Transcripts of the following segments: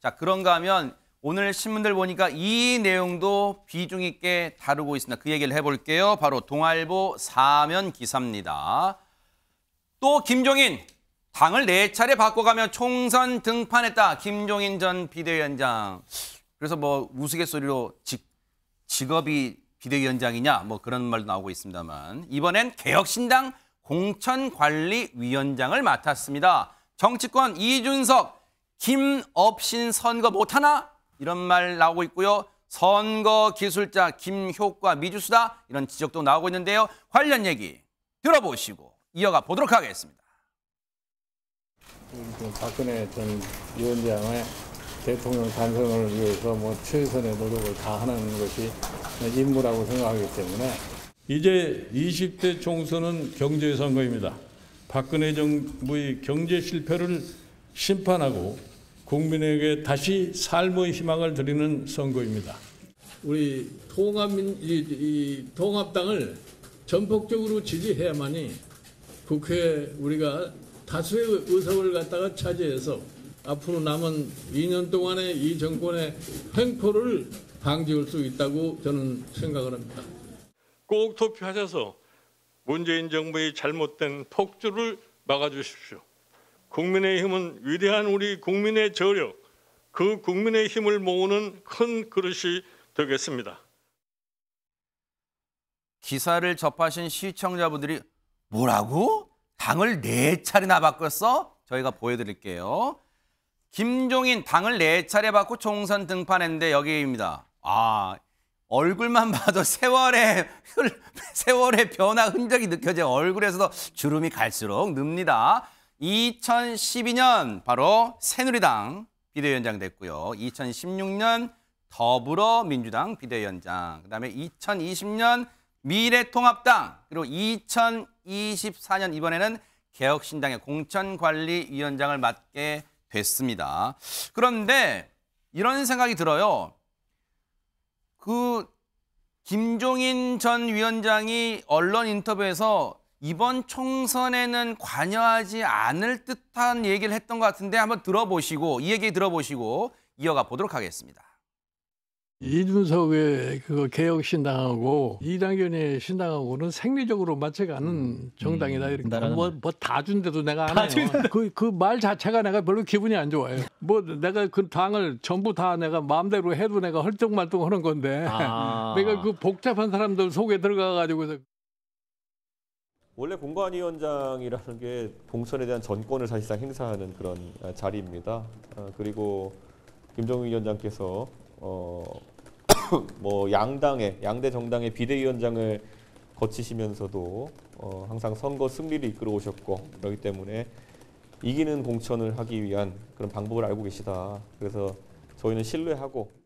자, 그런가 하면 오늘 신문들 보니까 이 내용도 비중 있게 다루고 있습니다. 그 얘기를 해볼게요. 바로 동아일보 사면 기사입니다. 또 김종인, 당을 4차례 바꿔가며 총선 등판했다. 김종인 전 비대위원장. 그래서 뭐 우스갯소리로 직업이 비대위원장이냐 뭐 그런 말도 나오고 있습니다만 이번엔 개혁신당 공천관리위원장을 맡았습니다. 정치권 이준석, 김업신 선거 못하나? 이런 말 나오고 있고요. 선거 기술자 김효과 미주수다 이런 지적도 나오고 있는데요. 관련 얘기 들어보시고 이어가 보도록 하겠습니다. 박근혜 전 위원장의 대통령 탄생을 위해서 최선의 노력을 다하는 것이 임무라고 생각하기 때문에 이제 20대 총선은 경제선거입니다. 박근혜 정부의 경제 실패를 심판하고 국민에게 다시 삶의 희망을 드리는 선거입니다. 우리 통합당을 전폭적으로 지지해야만이 국회에 우리가 다수의 의석을 갖다가 차지해서 앞으로 남은 2년 동안의 이 정권의 횡포를 방지할 수 있다고 저는 생각을 합니다. 꼭 투표하셔서 문재인 정부의 잘못된 폭주를 막아주십시오. 국민의힘은 위대한 우리 국민의 저력, 그 국민의 힘을 모으는 큰 그릇이 되겠습니다. 기사를 접하신 시청자분들이 뭐라고? 당을 4차례나 바꿨어? 저희가 보여드릴게요. 김종인 당을 4차례 바꾸고 총선 등판했는데 여기입니다. 얼굴만 봐도 세월의 변화 흔적이 느껴져요. 얼굴에서도 주름이 갈수록 늡니다. 2012년 바로 새누리당 비대위원장 됐고요. 2016년 더불어민주당 비대위원장, 그다음에 2020년 미래통합당, 그리고 2024년 이번에는 개혁신당의 공천관리위원장을 맡게 됐습니다. 그런데 이런 생각이 들어요. 김종인 전 위원장이 언론 인터뷰에서 이번 총선에는 관여하지 않을 듯한 얘기를 했던 것 같은데 한번 들어보시고 이 얘기 들어보시고 이어가 보도록 하겠습니다. 이준석의 그 개혁신당하고 이낙연의 신당하고는 생리적으로 맞지가 않은 정당이다. 이렇게 뭐 다 준데도 내가 안 해요. 그 말 자체가 내가 별로 기분이 안 좋아요. 뭐 내가 그 당을 전부 다 내가 마음대로 해도 내가 헐떡말떡하는 건데 내가 그 복잡한 사람들 속에 들어가 가지고서. 원래 공관위원장이라는 게 공천에 대한 전권을 사실상 행사하는 그런 자리입니다. 그리고 김종인 위원장께서 양대 정당의 비대위원장을 거치시면서도 항상 선거 승리를 이끌어 오셨고 그렇기 때문에 이기는 공천을 하기 위한 그런 방법을 알고 계시다. 그래서 저희는 신뢰하고.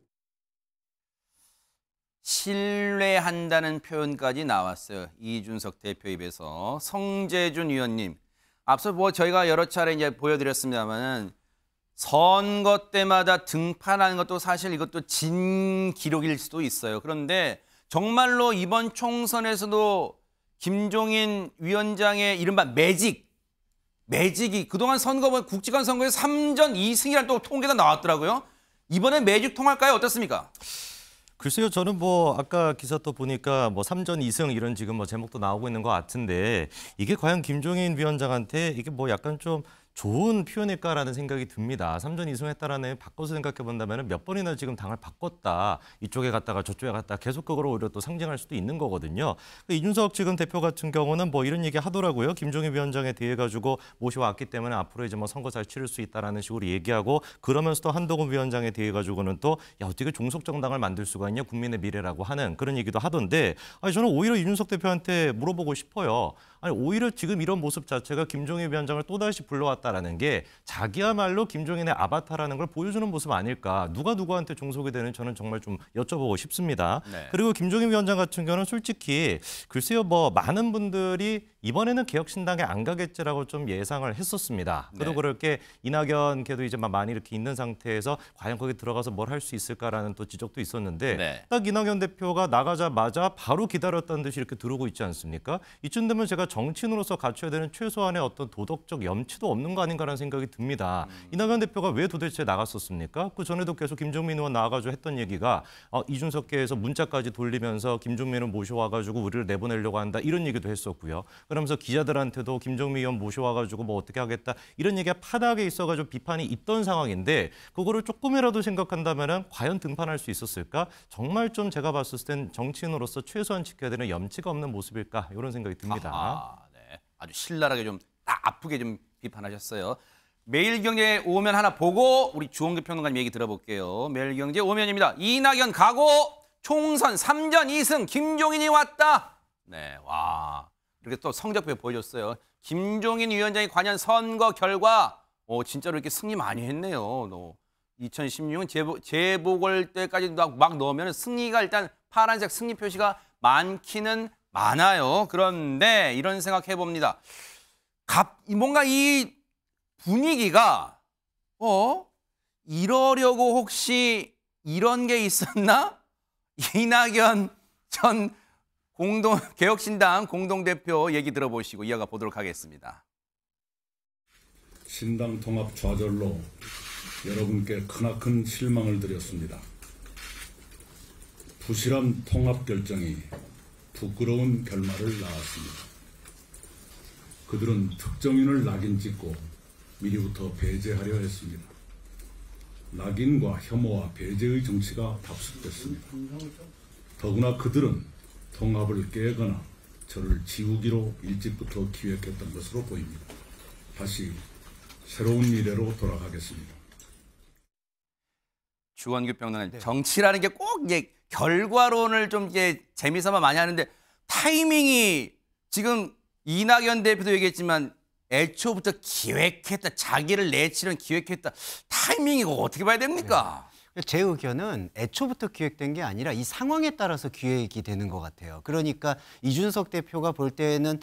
신뢰한다는 표현까지 나왔어요. 이준석 대표 입에서. 성재준 위원님, 앞서 저희가 여러 차례 이제 보여드렸습니다만은 선거 때마다 등판하는 것도 사실 이것도 진 기록일 수도 있어요. 그런데 정말로 이번 총선에서도 김종인 위원장의 이른바 매직이 그동안 국지관 선거에서 3전 2승이라는 또 통계가 나왔더라고요. 이번에 매직 통할까요? 어떻습니까? 글쎄요, 저는 아까 기사 또 보니까 3전 2승 이런 지금 제목도 나오고 있는 것 같은데 이게 과연 김종인 위원장한테 이게 약간 좀 좋은 표현일까라는 생각이 듭니다. 3전 2승 했다라는 바꿔서 생각해 본다면 몇 번이나 지금 당을 바꿨다. 이쪽에 갔다가 저쪽에 갔다가 계속 그걸 오히려 또 상징할 수도 있는 거거든요. 이준석 지금 대표 같은 경우는 이런 얘기 하더라고요. 김종인 위원장에 대해 가지고 모셔왔기 때문에 앞으로 이제 선거 잘 치를 수 있다라는 식으로 얘기하고 그러면서 또 한동훈 위원장에 대해 가지고는 또 어떻게 종속 정당을 만들 수가 있냐 국민의 미래라고 하는 그런 얘기도 하던데 저는 오히려 이준석 대표한테 물어보고 싶어요. 오히려 지금 이런 모습 자체가 김종인 위원장을 또다시 불러왔다라는 게 자기야말로 김종인의 아바타라는 걸 보여주는 모습 아닐까. 누가 누구한테 종속이 되는 저는 정말 좀 여쭤보고 싶습니다. 네. 그리고 김종인 위원장 같은 경우는 솔직히 글쎄요 많은 분들이 이번에는 개혁신당에 안 가겠지라고 좀 예상을 했었습니다. 그도 네. 그럴 게 이낙연 걔도 이제 많이 이렇게 있는 상태에서 과연 거기 들어가서 뭘 할 수 있을까라는 또 지적도 있었는데 네. 딱 이낙연 대표가 나가자마자 바로 기다렸다는 듯이 이렇게 들어오고 있지 않습니까? 이쯤 되면 제가 정치인으로서 갖춰야 되는 최소한의 어떤 도덕적 염치도 없는 거 아닌가라는 생각이 듭니다. 이낙연 대표가 왜 도대체 나갔었습니까? 그 전에도 계속 김종민 의원 나와가지고 했던 얘기가 이준석계에서 문자까지 돌리면서 김종민을 모셔와가지고 우리를 내보내려고 한다 이런 얘기도 했었고요. 그러면서 기자들한테도 김종민 의원 모셔와가지고 뭐 어떻게 하겠다 이런 얘기가 파닥에 있어가지고 비판이 있던 상황인데 그거를 조금이라도 생각한다면은 과연 등판할 수 있었을까? 정말 좀 제가 봤을 땐 정치인으로서 최소한 지켜야 되는 염치가 없는 모습일까 이런 생각이 듭니다. 아하, 네. 아주 신랄하게 좀 딱 아프게 좀 비판하셨어요. 매일경제 오면 하나 보고 우리 주홍규 평론가님 얘기 들어볼게요. 매일경제 오면입니다. 이낙연 가고 총선 3전 2승 김종인이 왔다. 네, 와 이렇게 또 성적표 보여줬어요. 김종인 위원장이 관여한 선거 결과 진짜로 이렇게 승리 많이 했네요. 2016년 재보궐 때까지 막 넣으면 승리가 일단 파란색 승리 표시가 많기는 많아요. 그런데 이런 생각 해봅니다. 뭔가 이 분위기가 이러려고 혹시 이런 게 있었나? 이낙연 전 개혁신당 공동대표 얘기 들어보시고 이어가 보도록 하겠습니다. 신당 통합 좌절로 여러분께 크나큰 실망을 드렸습니다. 부실한 통합 결정이 부끄러운 결말을 낳았습니다. 그들은 특정인을 낙인 찍고 미리부터 배제하려 했습니다. 낙인과 혐오와 배제의 정치가 답습됐습니다. 더구나 그들은 통합을 깨거나 저를 지우기로 일찍부터 기획했던 것으로 보입니다. 다시 새로운 미래로 돌아가겠습니다. 주원규 평론가님, 정치라는 게 꼭 이게 결과론을 좀 이게 재미삼아 많이 하는데 타이밍이 지금 이낙연 대표도 얘기했지만 애초부터 기획했다, 자기를 내치려는 기획했다. 타이밍이 이거 어떻게 봐야 됩니까? 제 의견은 애초부터 기획된 게 아니라 이 상황에 따라서 기획이 되는 것 같아요. 그러니까 이준석 대표가 볼 때는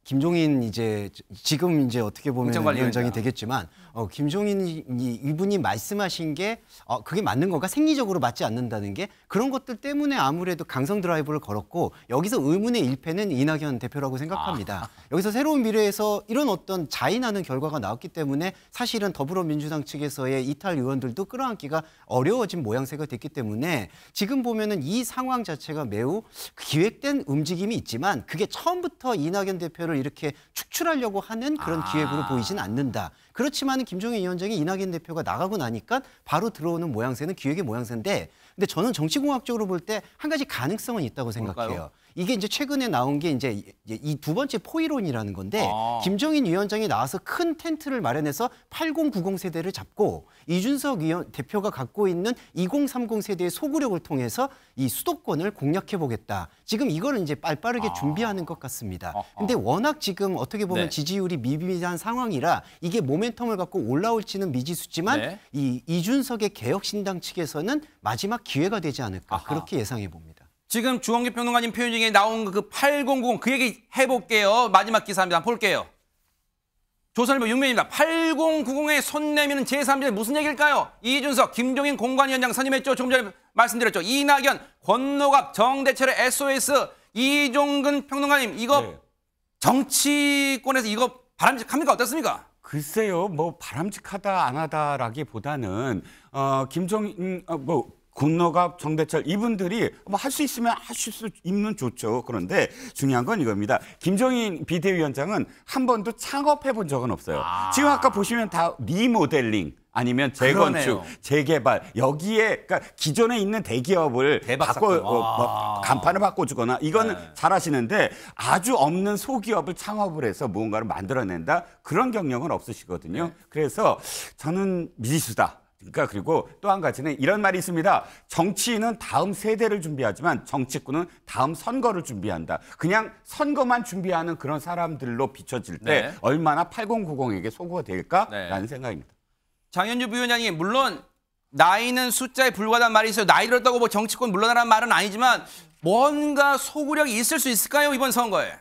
김종인 지금 어떻게 보면 위원장이 되겠지만 김종인 이분이 말씀하신 게 그게 맞는 건가? 생리적으로 맞지 않는다는 게 그런 것들 때문에 아무래도 강성 드라이브를 걸었고 여기서 의문의 일패는 이낙연 대표라고 생각합니다. 여기서 새로운 미래에서 이런 어떤 자인하는 결과가 나왔기 때문에 사실은 더불어민주당 측에서의 이탈 의원들도 끌어안기가 어려워진 모양새가 됐기 때문에 지금 보면은 이 상황 자체가 매우 기획된 움직임이 있지만 그게 처음부터 이낙연 대표를 이렇게 축출하려고 하는 그런 기획으로 보이진 않는다. 그렇지만 김종인 위원장이 이낙연 대표가 나가고 나니까 바로 들어오는 모양새는 기획의 모양새인데 근데 저는 정치공학적으로 볼 때 한 가지 가능성은 있다고 생각해요. 뭘까요? 이게 최근에 나온 게 이 두 번째 포이론이라는 건데 김종인 위원장이 나와서 큰 텐트를 마련해서 8090 세대를 잡고 이준석 대표가 갖고 있는 2030 세대의 소구력을 통해서 이 수도권을 공략해 보겠다. 지금 이거를 빠르게 준비하는 것 같습니다. 근데 워낙 지금 어떻게 보면 네. 지지율이 미비한 상황이라 이게 모멘텀을 갖고 올라올지는 미지수지만 네. 이 이준석의 개혁신당 측에서는 마지막 기회가 되지 않을까 그렇게 예상해 봅니다. 지금 주원규 평론가님 표현 중에 나온 그 8090 그 얘기 해볼게요. 마지막 기사입니다. 한번 볼게요. 조선일보 6면입니다. 8090에 손 내미는 제3자는 무슨 얘기일까요? 이준석, 김종인 공관위원장 선임했죠. 조금 전에 말씀드렸죠. 이낙연, 권노갑, 정대철의 SOS, 이종근 평론가님 이거 네. 정치권에서 이거 바람직합니까? 어떻습니까? 글쎄요, 뭐 바람직하다 안 하다라기보다는 김종인 군노갑, 정대철 이분들이 뭐 할 수 있으면 하실 수 있는 좋죠. 그런데 중요한 건 이겁니다. 김종인 비대위원장은 한 번도 창업해 본 적은 없어요. 지금 아까 보시면 다 리모델링 아니면 재건축, 그러네요. 재개발 여기에 그러니까 기존에 있는 대기업을 대박 바꿔 사건. 간판을 바꿔주거나 이거는 네. 잘하시는데 아주 없는 소기업을 창업을 해서 무언가를 만들어낸다 그런 경력은 없으시거든요. 네. 그래서 저는 미지수다. 그러니까 그리고 또 한 가지는 이런 말이 있습니다. 정치인은 다음 세대를 준비하지만 정치꾼은 다음 선거를 준비한다. 그냥 선거만 준비하는 그런 사람들로 비춰질 때 네. 얼마나 8090에게 소구가 될까라는 생각입니다. 장현주 부위원장이 물론 나이는 숫자에 불과하다는 말이 있어요. 나이 들었다고 뭐 정치권 물러나라는 말은 아니지만 뭔가 소구력이 있을 수 있을까요? 이번 선거에.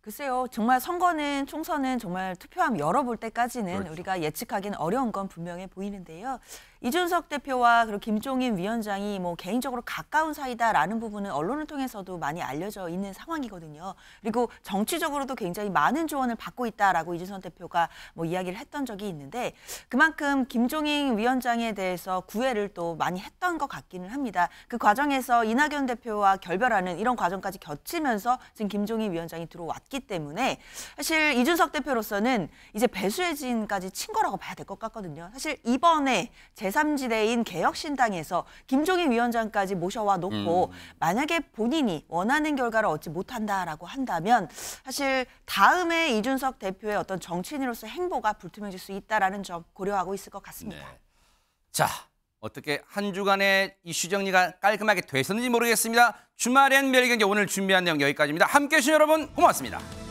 글쎄요, 정말 선거는 총선은 정말 투표함 열어볼 때까지는 그렇죠. 우리가 예측하기는 어려운 건 분명해 보이는데요. 이준석 대표와 그리고 김종인 위원장이 뭐 개인적으로 가까운 사이다라는 부분은 언론을 통해서도 많이 알려져 있는 상황이거든요. 그리고 정치적으로도 굉장히 많은 조언을 받고 있다라고 이준석 대표가 뭐 이야기를 했던 적이 있는데 그만큼 김종인 위원장에 대해서 구애를 또 많이 했던 것 같기는 합니다. 그 과정에서 이낙연 대표와 결별하는 이런 과정까지 겹치면서 지금 김종인 위원장이 들어왔기 때문에 사실 이준석 대표로서는 이제 배수의 진까지 친 거라고 봐야 될 것 같거든요. 사실 이번에 제3지대인 개혁신당에서 김종인 위원장까지 모셔와 놓고 만약에 본인이 원하는 결과를 얻지 못한다라고 한다면 사실 다음에 이준석 대표의 어떤 정치인으로서의 행보가 불투명해질 수 있다라는 점 고려하고 있을 것 같습니다. 네. 자, 어떻게 한 주간의 이슈 정리가 깔끔하게 됐었는지 모르겠습니다. 주말엔 매일경제 오늘 준비한 내용 여기까지입니다. 함께해 주신 여러분 고맙습니다.